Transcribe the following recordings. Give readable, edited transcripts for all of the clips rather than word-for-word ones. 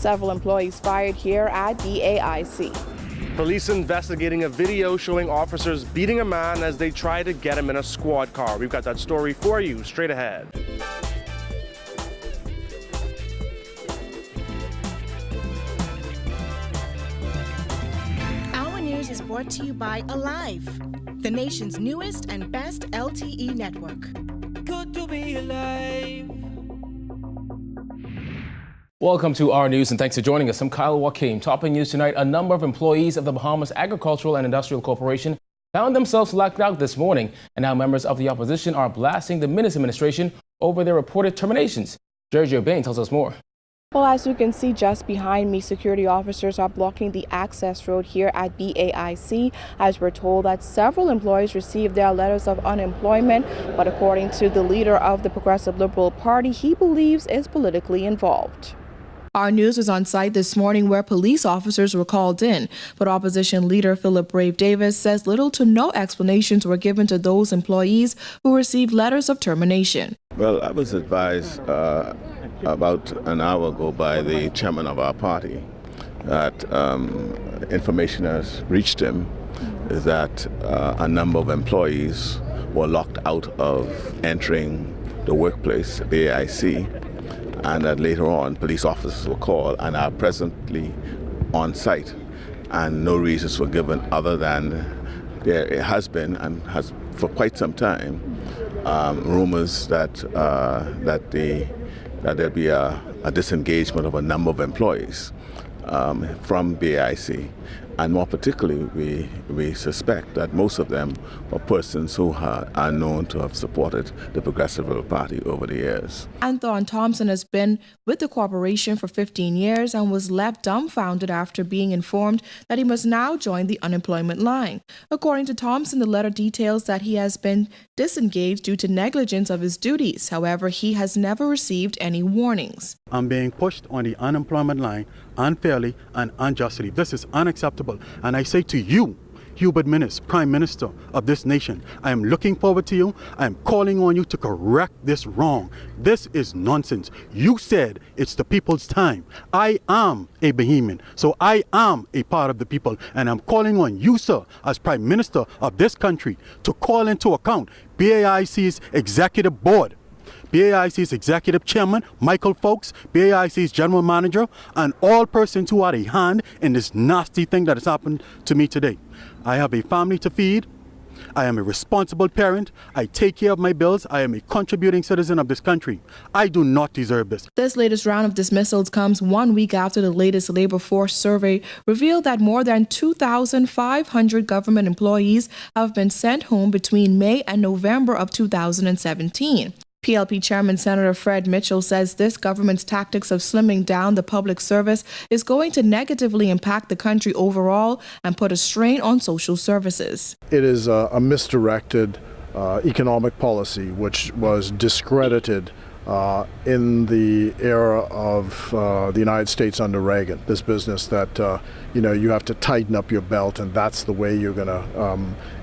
Several employees fired here at BAIC. Police investigating a video showing officers beating a man as they try to get him in a squad car. We've got that story for you straight ahead. Our news is brought to you by Alive, the nation's newest and best LTE network. Good to be alive. Welcome to our news and thanks for joining us. I'm Kyle Joaquim. Topping news tonight, a number of employees of the Bahamas Agricultural and Industrial Corporation found themselves locked out this morning, and now members of the opposition are blasting the Minnis administration over their reported terminations. Giorgio Bain tells us more. Well, as you can see just behind me, security officers are blocking the access road here at BAIC, as we're told that several employees received their letters of unemployment, but according to the leader of the Progressive Liberal Party, he believes is politically involved. Our news was on site this morning where police officers were called in, but opposition leader Philip Brave Davis says little to no explanations were given to those employees who received letters of termination. Well, I was advised about an hour ago by the chairman of our party that information has reached him is that a number of employees were locked out of entering the workplace, BAIC, and that later on police officers were called and are presently on site, and no reasons were given other than there has been and has for quite some time rumors that there'll be a disengagement of a number of employees from BAIC. And more particularly, we suspect that most of them are persons who are known to have supported the Progressive Liberal Party over the years. Anthon Thompson has been with the corporation for 15 years and was left dumbfounded after being informed that he must now join the unemployment line. According to Thompson, the letter details that he has been disengaged due to negligence of his duties. However, he has never received any warnings. I'm being pushed on the unemployment line unfairly and unjustly. This is unacceptable. And I say to you, Hubert Minnis, Prime Minister of this nation, I am looking forward to you. I am calling on you to correct this wrong. This is nonsense. You said it's the people's time. I am a Bahamian, so I am a part of the people. And I'm calling on you, sir, as Prime Minister of this country, to call into account BAIC's executive board, BAIC's executive chairman, Michael Folks, BAIC's general manager, and all persons who had a hand in this nasty thing that has happened to me today. I have a family to feed. I am a responsible parent. I take care of my bills. I am a contributing citizen of this country. I do not deserve this. This latest round of dismissals comes 1 week after the latest labor force survey revealed that more than 2,500 government employees have been sent home between May and November of 2017. PLP Chairman Senator Fred Mitchell says this government's tactics of slimming down the public service is going to negatively impact the country overall and put a strain on social services. It is a misdirected economic policy which was discredited in the era of the United States under Reagan. This business that you have to tighten up your belt and that's the way you're going to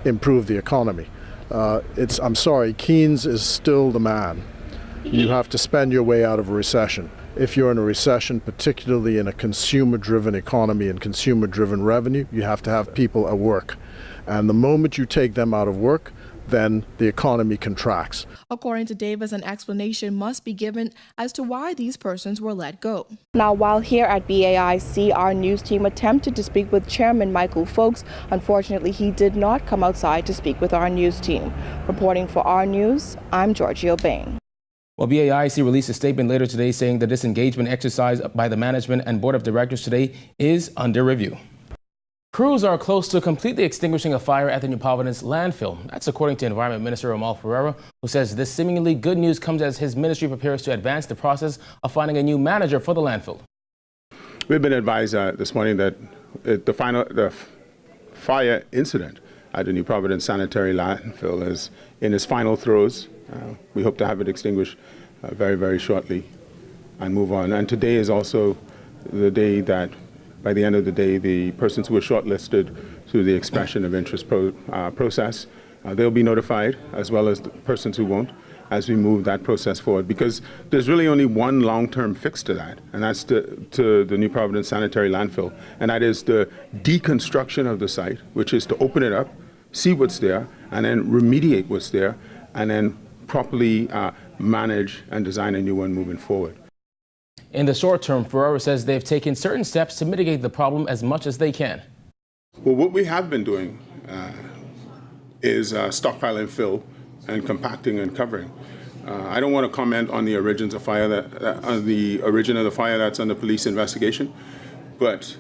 improve the economy. I'm sorry, Keynes is still the man. You have to spend your way out of a recession. If you're in a recession, particularly in a consumer-driven economy and consumer-driven revenue, you have to have people at work. And the moment you take them out of work, then the economy contracts. According to Davis, an explanation must be given as to why these persons were let go. Now, while here at BAIC, our news team attempted to speak with Chairman Michael Folks. Unfortunately, he did not come outside to speak with our news team. Reporting for our news, I'm Giorgio Bain. Well, BAIC released a statement later today saying the disengagement exercise by the management and board of directors today is under review. Crews are close to completely extinguishing a fire at the New Providence landfill. That's according to Environment Minister Amal Ferreira, who says this seemingly good news comes as his ministry prepares to advance the process of finding a new manager for the landfill. We've been advised this morning that the fire incident at the New Providence sanitary landfill is in its final throes. We hope to have it extinguished very, very shortly and move on. And today is also the day that, by the end of the day, the persons who were shortlisted through the expression of interest process, they'll be notified, as well as the persons who won't. as we move that process forward, because there's really only one long-term fix to that, and that's to the New Providence sanitary landfill, and that is the deconstruction of the site, which is to open it up, see what's there, and then remediate what's there, and then properly manage and design a new one moving forward. In the short term, Ferrara says they've taken certain steps to mitigate the problem as much as they can. Well, what we have been doing is stockpiling fill and compacting and covering. I don't want to comment on the origins of fire the origin of the fire that's under police investigation, but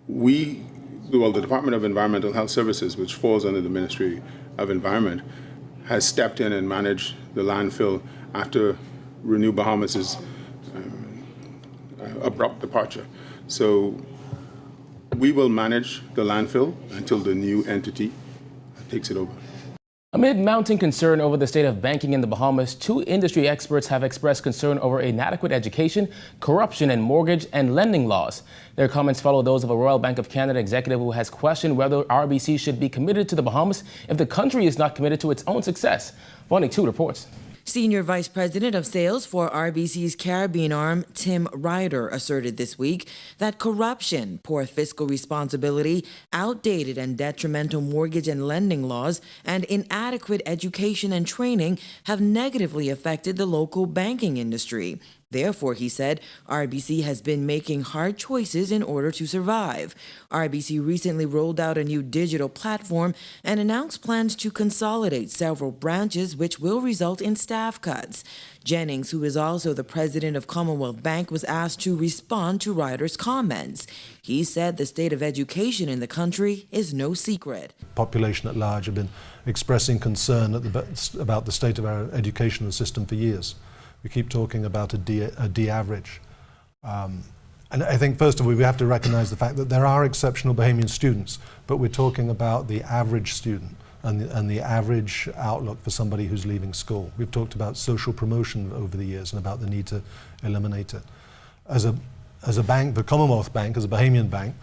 the Department of Environmental Health Services, which falls under the Ministry of Environment, has stepped in and managed the landfill after Renew Bahamas's abrupt departure. So we will manage the landfill until the new entity takes it over. Amid mounting concern over the state of banking in the Bahamas, 2 industry experts have expressed concern over inadequate education, corruption, and mortgage and lending laws. Their comments follow those of a Royal Bank of Canada executive who has questioned whether RBC should be committed to the Bahamas if the country is not committed to its own success. Vonnie 2 reports. Senior Vice President of Sales for RBC's Caribbean arm, Tim Ryder, asserted this week that corruption, poor fiscal responsibility, outdated and detrimental mortgage and lending laws, and inadequate education and training have negatively affected the local banking industry. Therefore, he said, RBC has been making hard choices in order to survive. RBC recently rolled out a new digital platform and announced plans to consolidate several branches, which will result in staff cuts. Jennings, who is also the president of Commonwealth Bank, was asked to respond to Ryder's comments. He said the state of education in the country is no secret. Population at large have been expressing concern about the state of our educational system for years. We keep talking about a D average. And I think, first of all, we have to recognize the fact that there are exceptional Bahamian students, but we're talking about the average student and the average outlook for somebody who's leaving school. We've talked about social promotion over the years and about the need to eliminate it. As a bank, the Commonwealth Bank, as a Bahamian bank,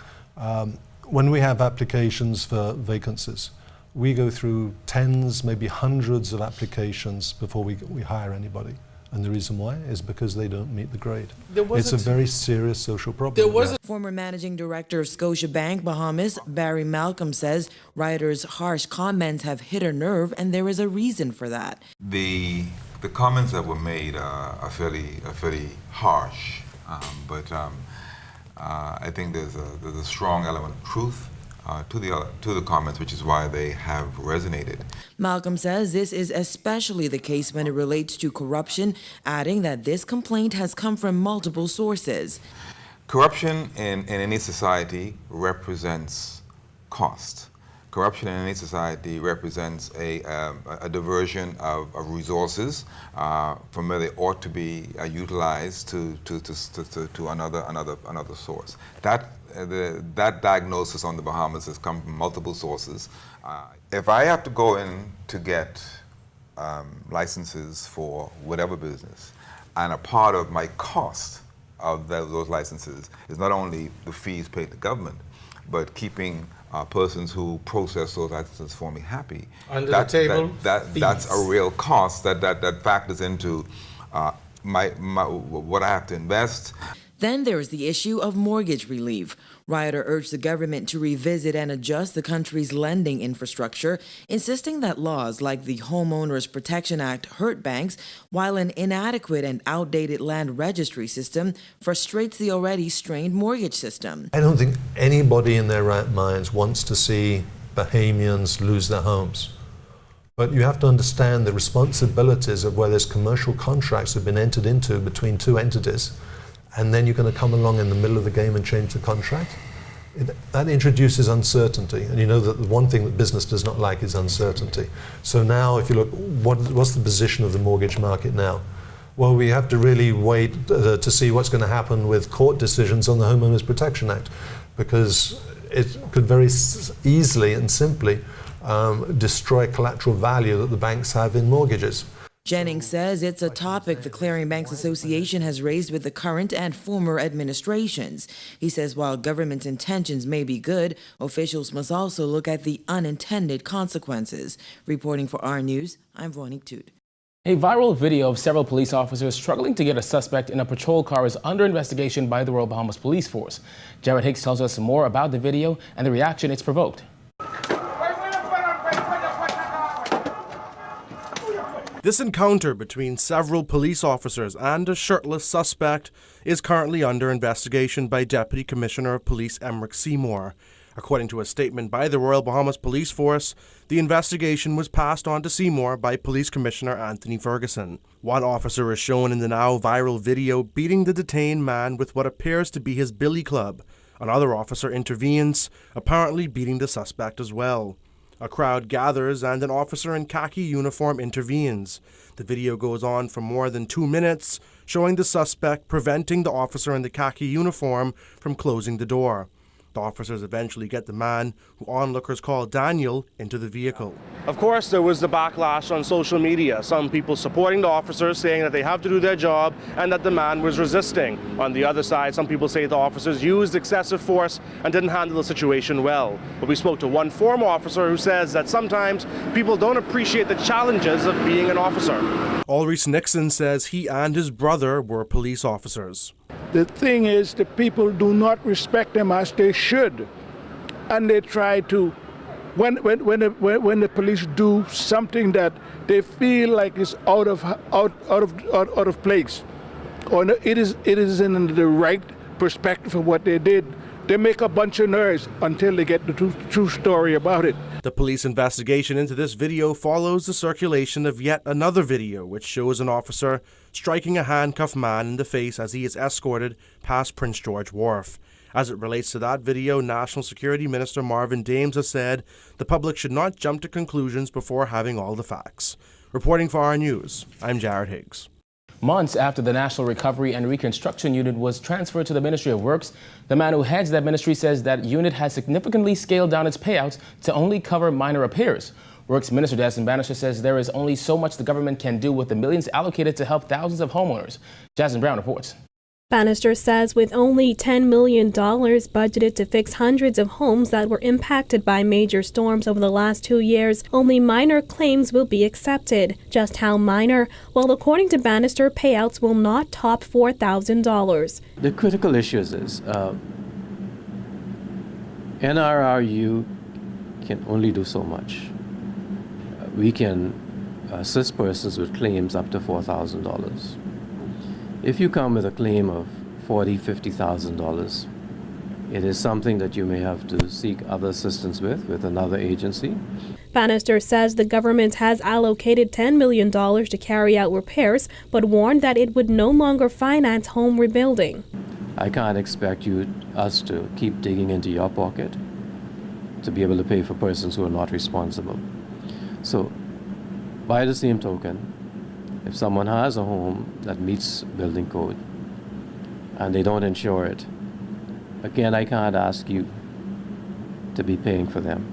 when we have applications for vacancies, we go through tens, maybe hundreds of applications before we hire anybody. And the reason why is because they don't meet the grade. It's a very serious social problem. Former Managing Director of Scotiabank Bahamas, Barry Malcolm, says Ryder's harsh comments have hit a nerve, and there is a reason for that. The comments that were made are fairly harsh, but I think there's a strong element of truth to the comments, which is why they have resonated. Malcolm says this is especially the case when it relates to corruption, adding that this complaint has come from multiple sources. Corruption in any society represents cost. Corruption in any society represents a diversion of resources from where they ought to be utilized to another source. That diagnosis on the Bahamas has come from multiple sources. If I have to go in to get licenses for whatever business, and a part of my cost of those licenses is not only the fees paid to government, but keeping persons who process those licenses for me happy. Under the table, that's a real cost that factors into what I have to invest. Then there is the issue of mortgage relief. Ryder urged the government to revisit and adjust the country's lending infrastructure, insisting that laws like the Homeowners Protection Act hurt banks, while an inadequate and outdated land registry system frustrates the already strained mortgage system. I don't think anybody in their right minds wants to see Bahamians lose their homes. But you have to understand the responsibilities of where there's commercial contracts have been entered into between 2 entities, and then you're going to come along in the middle of the game and change the contract. That introduces uncertainty, and you know that the one thing that business does not like is uncertainty. So now, if you look, what's the position of the mortgage market now? Well, we have to really wait to see what's going to happen with court decisions on the Homeowners Protection Act, because it could very easily and simply destroy collateral value that the banks have in mortgages. Jennings says it's a topic the Clearing Banks Association has raised with the current and former administrations. He says while government's intentions may be good, officials must also look at the unintended consequences. Reporting for our News, I'm Vonnie Toot. A viral video of several police officers struggling to get a suspect in a patrol car is under investigation by the Royal Bahamas Police Force. Jared Higgs tells us more about the video and the reaction it's provoked. This encounter between several police officers and a shirtless suspect is currently under investigation by Deputy Commissioner of Police Emerick Seymour. According to a statement by the Royal Bahamas Police Force, the investigation was passed on to Seymour by Police Commissioner Anthony Ferguson. One officer is shown in the now viral video beating the detained man with what appears to be his billy club. Another officer intervenes, apparently beating the suspect as well. A crowd gathers and an officer in khaki uniform intervenes. The video goes on for more than 2 minutes, showing the suspect preventing the officer in the khaki uniform from closing the door. The officers eventually get the man, who onlookers call Daniel, into the vehicle. Of course, there was the backlash on social media. Some people supporting the officers, saying that they have to do their job and that the man was resisting. On the other side, some people say the officers used excessive force and didn't handle the situation well. But we spoke to one former officer who says that sometimes people don't appreciate the challenges of being an officer. Ulrich Nixon says he and his brother were police officers. The thing is, the people do not respect them as they should, and they try to, when the police do something that they feel like is out of place, or it is in the right perspective of what they did, they make a bunch of noise until they get the true story about it. The police investigation into this video follows the circulation of yet another video, which shows an officer striking a handcuffed man in the face as he is escorted past Prince George Wharf. As it relates to that video, National Security Minister Marvin Dames has said the public should not jump to conclusions before having all the facts. Reporting for our news, I'm Jared Higgs. Months after the National Recovery and Reconstruction Unit was transferred to the Ministry of Works, the man who heads that ministry says that unit has significantly scaled down its payouts to only cover minor repairs. Works Minister Jasmine Bannister says there is only so much the government can do with the millions allocated to help thousands of homeowners. Jasmine Brown reports. Bannister says with only $10 million budgeted to fix hundreds of homes that were impacted by major storms over the last 2 years, only minor claims will be accepted. Just how minor? Well, according to Bannister, payouts will not top $4,000. The critical issues is NRRU can only do so much. We can assist persons with claims up to $4,000. If you come with a claim of $40,000, $50,000, it is something that you may have to seek other assistance with another agency. Bannister says the government has allocated $10 million to carry out repairs, but warned that it would no longer finance home rebuilding. I can't expect us to keep digging into your pocket to be able to pay for persons who are not responsible. So, by the same token, if someone has a home that meets building code and they don't insure it, again, I can't ask you to be paying for them.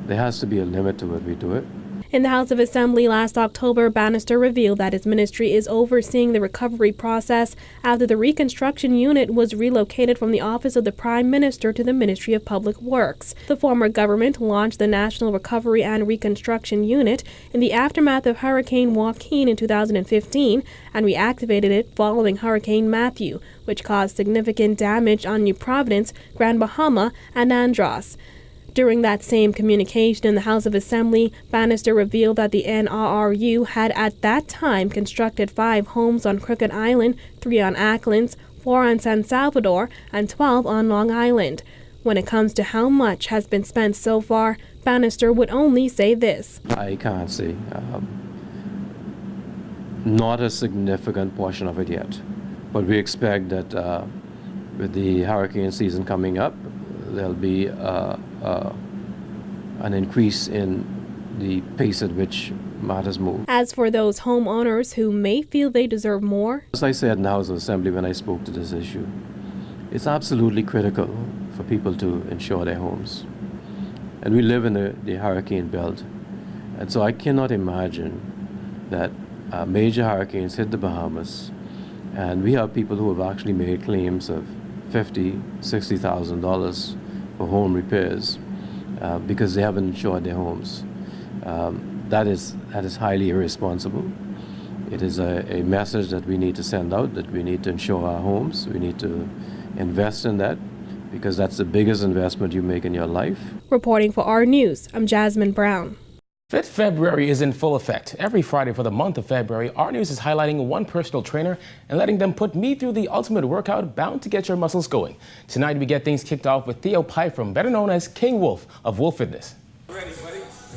There has to be a limit to what we do it. In the House of Assembly last October, Bannister revealed that his ministry is overseeing the recovery process after the Reconstruction Unit was relocated from the Office of the Prime Minister to the Ministry of Public Works. The former government launched the National Recovery and Reconstruction Unit in the aftermath of Hurricane Joaquin in 2015 and reactivated it following Hurricane Matthew, which caused significant damage on New Providence, Grand Bahama, and Andros. During that same communication in the House of Assembly, Bannister revealed that the NRRU had at that time constructed 5 homes on Crooked Island, 3 on Acklands, 4 on San Salvador, and 12 on Long Island. When it comes to how much has been spent so far, Bannister would only say this. I can't say. Not a significant portion of it yet. But we expect that with the hurricane season coming up, there'll be an increase in the pace at which matters move. As for those homeowners who may feel they deserve more, as I said in the House of Assembly when I spoke to this issue, it's absolutely critical for people to insure their homes. And we live in the hurricane belt. And so I cannot imagine that major hurricanes hit the Bahamas, and we have people who have actually made claims of $50,000, $60,000 for home repairs because they haven't insured their homes. That is highly irresponsible. It is a message that we need to send out, that we need to insure our homes. We need to invest in that because that's the biggest investment you make in your life. Reporting for R News, I'm Jasmine Brown. Fit February is in full effect. Every Friday for the month of February, our news is highlighting one personal trainer and letting them put me through the ultimate workout bound to get your muscles going. Tonight we get things kicked off with Theo Pyfrom, better known as King Wolf of Wolf Fitness. Ready?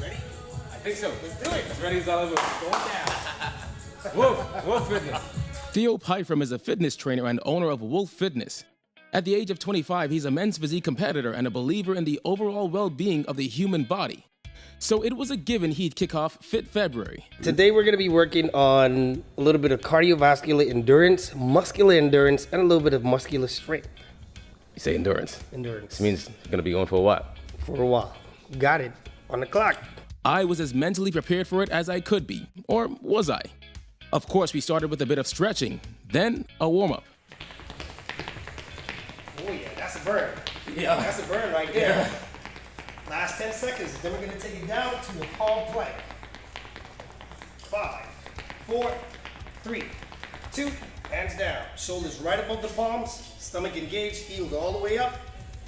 Ready? I think so. Let's do it. As ready as all of us. Going down. Wolf Fitness. Theo Pyfrom is a fitness trainer and owner of Wolf Fitness. At the age of 25, he's a men's physique competitor and a believer in the overall well-being of the human body. So it was a given he'd kick off Fit February. Today we're going to be working on a little bit of cardiovascular endurance, muscular endurance, and a little bit of muscular strength. You say endurance? Endurance. This means you're going to be going for a while. For a while. Got it. On the clock. I was as mentally prepared for it as I could be. Or was I? Of course, we started with a bit of stretching, then a warm-up. Oh yeah, that's a burn. Yeah, that's a burn right there. Yeah. Last 10 seconds, then we're going to take it down to a palm plank. 5, 4, 3, 2, hands down. Shoulders right above the palms, stomach engaged, heels all the way up.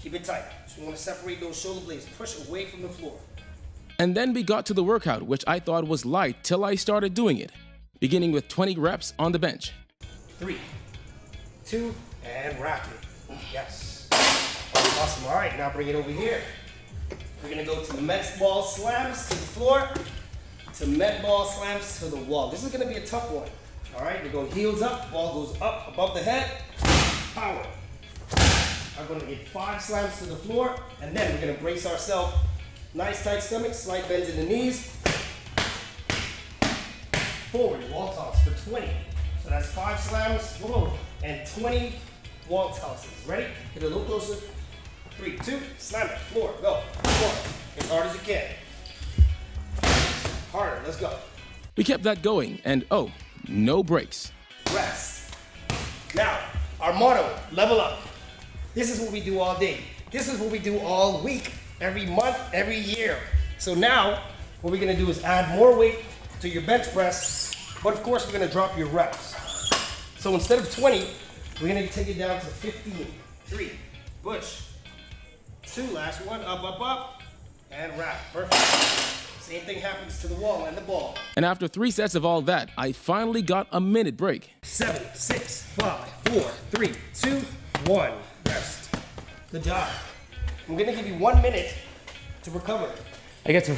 Keep it tight. So we want to separate those shoulder blades, push away from the floor. And then we got to the workout, which I thought was light till I started doing it, beginning with 20 reps on the bench. 3, 2, and wrap it. Yes. Awesome. All right, now bring it over here. We're gonna go to med ball slams to the floor, to med ball slams to the wall. This is gonna be a tough one. All right, we're going heels up, ball goes up above the head, power. I'm gonna get 5 slams to the floor, and then we're gonna brace ourselves. Nice tight stomach, slight bends in the knees. Forward, wall toss for 20. So that's 5 slams, whoa, and 20 wall tosses. Ready? Get a little closer. 3, 2, slam it, floor, go, 4, as hard as you can. Harder, let's go. We kept that going, and oh, no breaks. Rest. Now, our motto, level up. This is what we do all day. This is what we do all week, every month, every year. So now, what we're gonna do is add more weight to your bench press, but of course we're gonna drop your reps. So instead of 20, we're gonna take it down to 15. 3, push. 2, last one, up, up, up, and wrap. Perfect. Same thing happens to the wall and the ball. And after 3 sets of all that, I finally got a minute break. 7, 6, 5, 4, 3, 2, 1. Rest. Good job. I'm gonna give you 1 minute to recover. You get to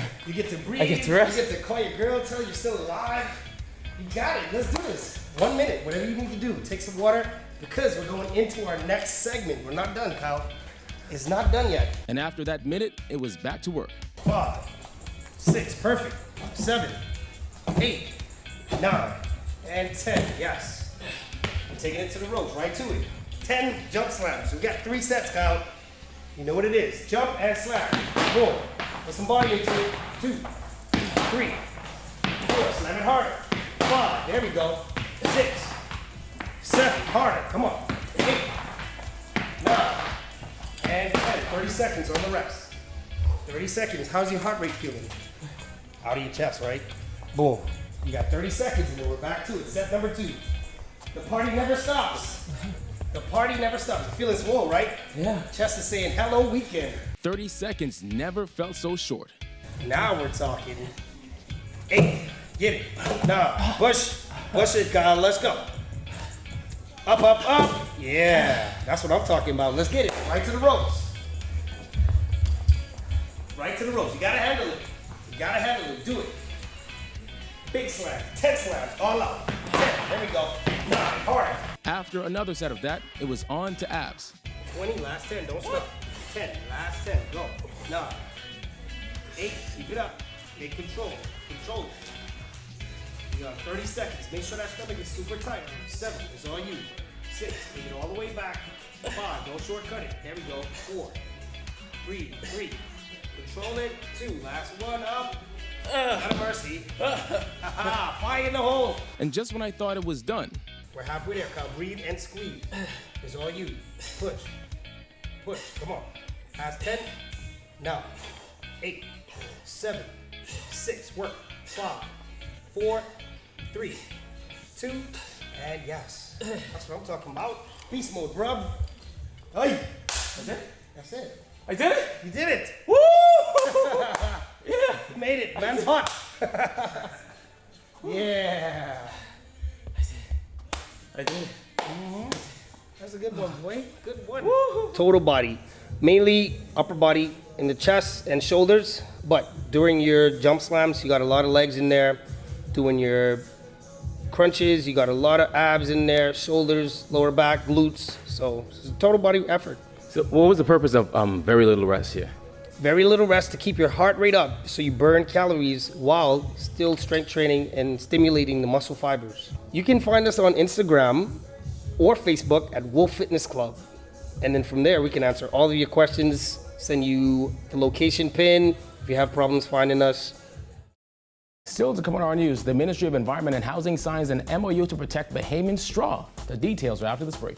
breathe. I get to rest. You get to call your girl, tell her you're still alive. You got it. Let's do this. 1 minute, whatever you need to do. Take some water because we're going into our next segment. We're not done, Kyle. It's not done yet. And after that minute, it was back to work. 5, 6, perfect. 7, 8, 9, and 10. Yes. I'm taking it to the ropes, right to it. 10 jump slams. We got 3 sets, Kyle. You know what it is. Jump and slam. 4. Put some body into it. 2, 3, 4. Slam it harder. 5. There we go. 6, 7. Harder. Come on. 8, 9, and 10. 30 seconds on the reps. 30 seconds. How's your heart rate feeling? Out of your chest, right? Boom. You got 30 seconds and then we're back to it. Set number 2. The party never stops. The party never stops. You're feeling swole, right? Yeah. Chest is saying, hello, weekend. 30 seconds never felt so short. Now we're talking. 8. Get it. 9. Push. Push it, Kyle. Let's go. Up, up, up. Yeah. That's what I'm talking about. Let's get it. Right to the ropes. Right to the ropes. You gotta handle it. You gotta handle it. Do it. Big slam. 10 slams. All out. 10. There we go. 9. Harder. After another set of that, it was on to abs. 20. Last 10. Don't stop. 10. Last 10. Go. 9. 8. Keep it up. Take control. Control it. You got 30 seconds. Make sure that stomach is super tight. 7. It's all you. 6. Take it all the way back. 5. Don't shortcut it. There we go. 4. 3. Control it. 2. Last one up. Not a mercy. Fire in the hole. And just when I thought it was done, we're halfway there, Kyle. Breathe and squeeze. It's all you. Push. Push. Come on. Last 10. Now. 8. 7. 6. Work. 5. 4. 3. 2, and yes. That's what I'm talking about. Beast mode, bruv. Hey. That's it? That's it. I did it? You did it. Woo! Yeah. You made it. Man's hot. Yeah. I did it. That's a good one, boy. Good one. Woo-hoo. Total body. Mainly upper body in the chest and shoulders, but during your jump slams, you got a lot of legs in there. Doing your crunches, you got a lot of abs in there, shoulders, lower back, glutes. So it's a total body effort. So what was the purpose of very little rest here? Very little rest to keep your heart rate up so you burn calories while still strength training and stimulating the muscle fibers. You can find us on Instagram or Facebook at Wolf Fitness Club. And then from there, we can answer all of your questions, send you the location pin if you have problems finding us. Still to come on our news, the Ministry of Environment and Housing signs an MOU to protect Bahamian straw. The details are after this break.